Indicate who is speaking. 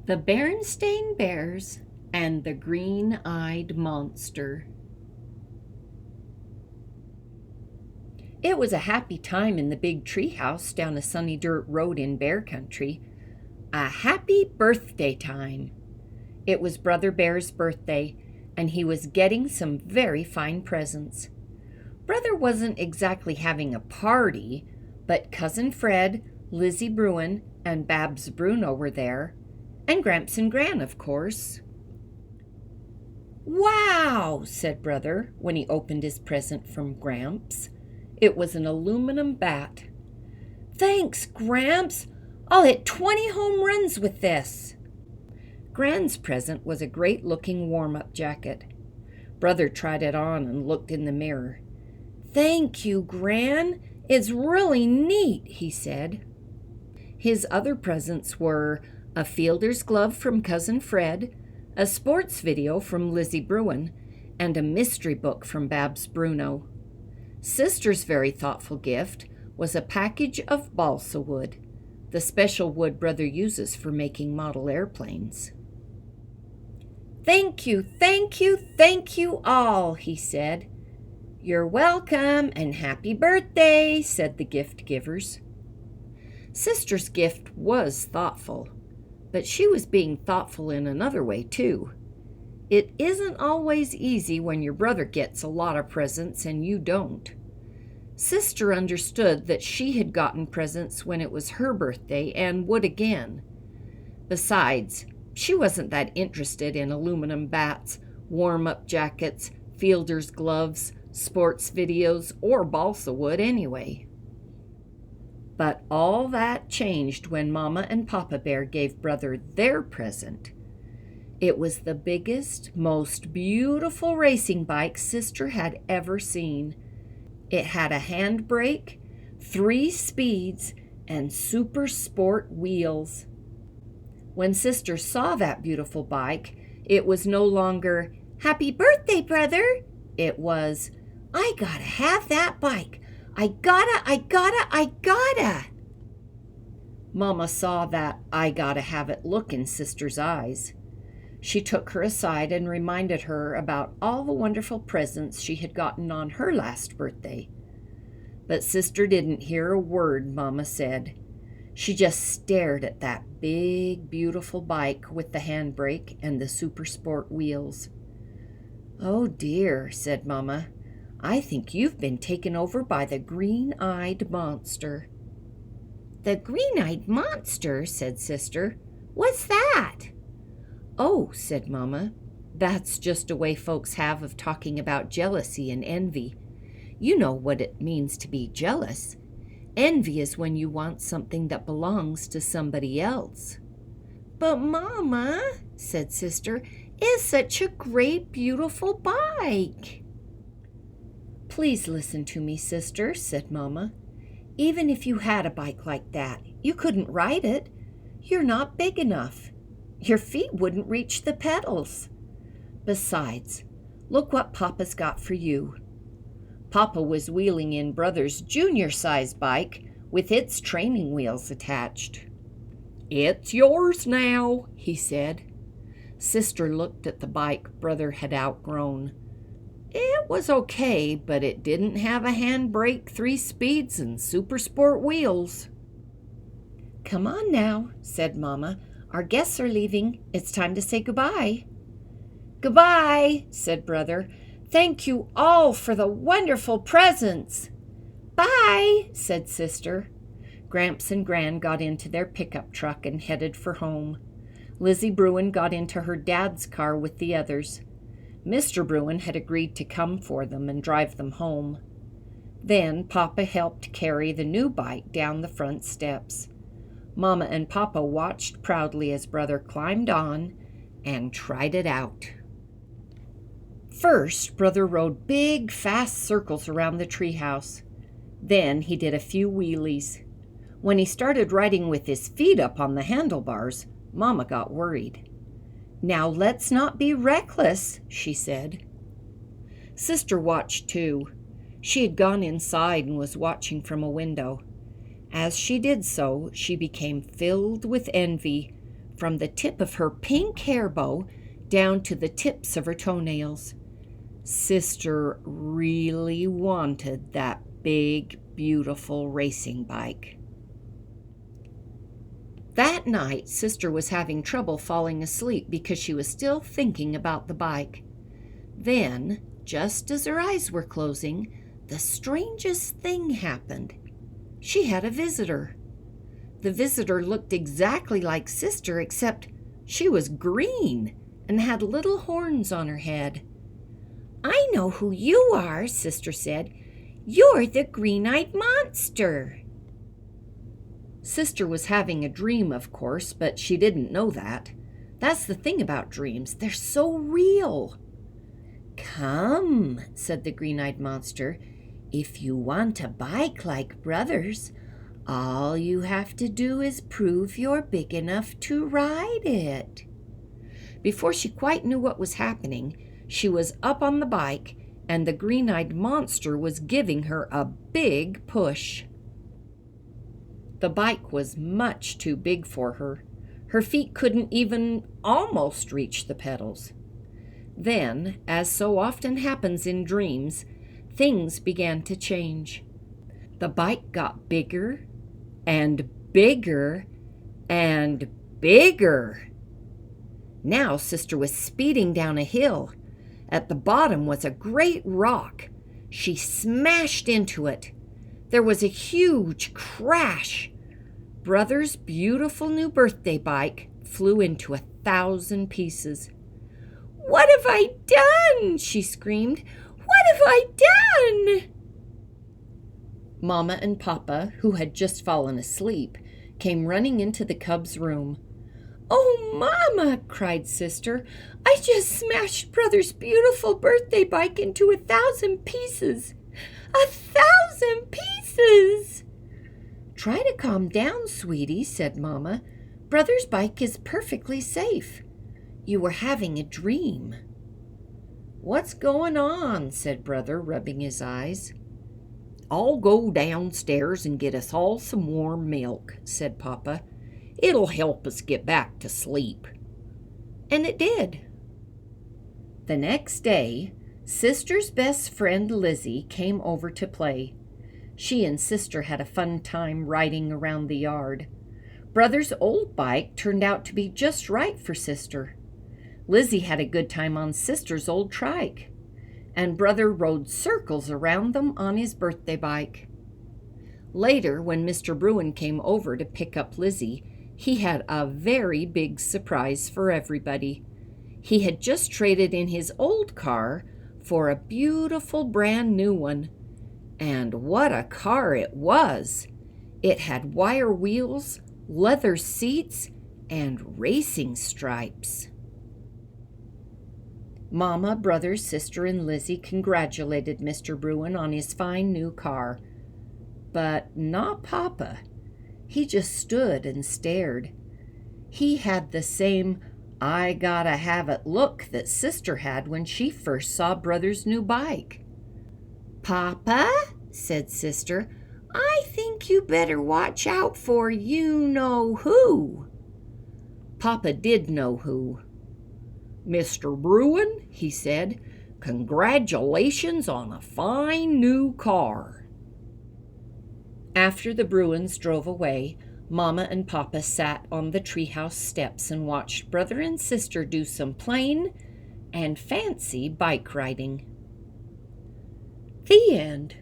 Speaker 1: The Berenstain Bears and the Green-Eyed Monster. It was a happy time in the big tree house down a sunny dirt road in Bear Country. A happy birthday time. It was Brother Bear's birthday, and he was getting some very fine presents. Brother wasn't exactly having a party, but Cousin Fred, Lizzie Bruin, and Babs Bruno were there, and Gramps and Gran, of course. "Wow," said Brother when he opened his present from Gramps. It was an aluminum bat. "Thanks, Gramps. I'll hit 20 home runs with this." Gran's present was a great-looking warm-up jacket. Brother tried it on and looked in the mirror. "Thank you, Gran. It's really neat," he said. His other presents were a fielder's glove from Cousin Fred, a sports video from Lizzie Bruin, and a mystery book from Babs Bruno. Sister's very thoughtful gift was a package of balsa wood, the special wood Brother uses for making model airplanes. "Thank you, thank you, thank you all," he said. "You're welcome and happy birthday," said the gift givers. Sister's gift was thoughtful, but she was being thoughtful in another way, too. It isn't always easy when your brother gets a lot of presents and you don't. Sister understood that she had gotten presents when it was her birthday and would again. Besides, she wasn't that interested in aluminum bats, warm-up jackets, fielder's gloves, sports videos, or balsa wood anyway. But all that changed when Mama and Papa Bear gave Brother their present. It was the biggest, most beautiful racing bike Sister had ever seen. It had a handbrake, 3 speeds, and super sport wheels. When Sister saw that beautiful bike, it was no longer, "Happy birthday, brother." It was, "I gotta have that bike. I gotta. Mama saw that "I gotta have it" look in Sister's eyes. She took her aside and reminded her about all the wonderful presents she had gotten on her last birthday. But Sister didn't hear a word Mama said. She just stared at that big, beautiful bike with the handbrake and the super sport wheels. "Oh dear," said Mama. "I think you've been taken over by the green-eyed monster." "The green-eyed monster?" said Sister. "What's that?" "Oh," said Mama, "that's just a way folks have of talking about jealousy and envy. You know what it means to be jealous. Envy is when you want something that belongs to somebody else." "But Mama," said Sister, "it's such a great, beautiful bike." "Please listen to me, Sister," said Mama. "Even if you had a bike like that, you couldn't ride it. You're not big enough. Your feet wouldn't reach the pedals. Besides, look what Papa's got for you." Papa was wheeling in Brother's junior-size bike with its training wheels attached. "It's yours now," he said. Sister looked at the bike Brother had outgrown. It was okay, but it didn't have a handbrake, 3 speeds, and super sport wheels. "Come on now," said Mama. "Our guests are leaving. It's time to say goodbye." "Goodbye," said Brother. "Thank you all for the wonderful presents." "Bye," said Sister. Gramps and Gran got into their pickup truck and headed for home. Lizzie Bruin got into her dad's car with the others. Mr. Bruin had agreed to come for them and drive them home. Then Papa helped carry the new bike down the front steps. Mama and Papa watched proudly as Brother climbed on and tried it out. First, Brother rode big, fast circles around the treehouse. Then he did a few wheelies. When he started riding with his feet up on the handlebars, Mama got worried. "Now let's not be reckless," she said. Sister watched too. She had gone inside and was watching from a window. As she did so, she became filled with envy from the tip of her pink hair bow down to the tips of her toenails. Sister really wanted that big, beautiful racing bike. That night, Sister was having trouble falling asleep because she was still thinking about the bike. Then, just as her eyes were closing, the strangest thing happened. She had a visitor. The visitor looked exactly like Sister, except she was green and had little horns on her head. "I know who you are," Sister said. "You're the green-eyed monster." Sister was having a dream, of course, but she didn't know that. That's the thing about dreams. They're so real. "Come," said the green-eyed monster. "If you want a bike like Brothers, all you have to do is prove you're big enough to ride it." Before she quite knew what was happening, she was up on the bike, and the green-eyed monster was giving her a big push. The bike was much too big for her. Her feet couldn't even almost reach the pedals. Then, as so often happens in dreams, things began to change. The bike got bigger and bigger and bigger. Now Sister was speeding down a hill. At the bottom was a great rock. She smashed into it. There was a huge crash. Brother's beautiful new birthday bike flew into 1,000 pieces. "What have I done?" she screamed. "What have I done?" Mama and Papa, who had just fallen asleep, came running into the cub's room. "Oh, Mama," cried Sister, "I just smashed Brother's beautiful birthday bike into 1,000 pieces. 1,000 pieces!" "Try to calm down, sweetie," said Mama. "Brother's bike is perfectly safe. You were having a dream." "What's going on?" said Brother, rubbing his eyes. "I'll go downstairs and get us all some warm milk," said Papa. "It'll help us get back to sleep." And it did. The next day, Sister's best friend Lizzie came over to play. She and Sister had a fun time riding around the yard. Brother's old bike turned out to be just right for Sister. Lizzie had a good time on Sister's old trike, and Brother rode circles around them on his birthday bike. Later, when Mr. Bruin came over to pick up Lizzie, he had a very big surprise for everybody. He had just traded in his old car for a beautiful brand new one. And what a car it was! It had wire wheels, leather seats, and racing stripes. Mama, Brother, Sister, and Lizzie congratulated Mr. Bruin on his fine new car. But not Papa. He just stood and stared. He had the same "I gotta have it" look that Sister had when she first saw Brother's new bike. "Papa," said Sister, "I think you better watch out for you-know-who." Papa did know who. "Mr. Bruin," he said, "congratulations on a fine new car." After the Bruins drove away, Mama and Papa sat on the treehouse steps and watched Brother and Sister do some plain and fancy bike riding. The end.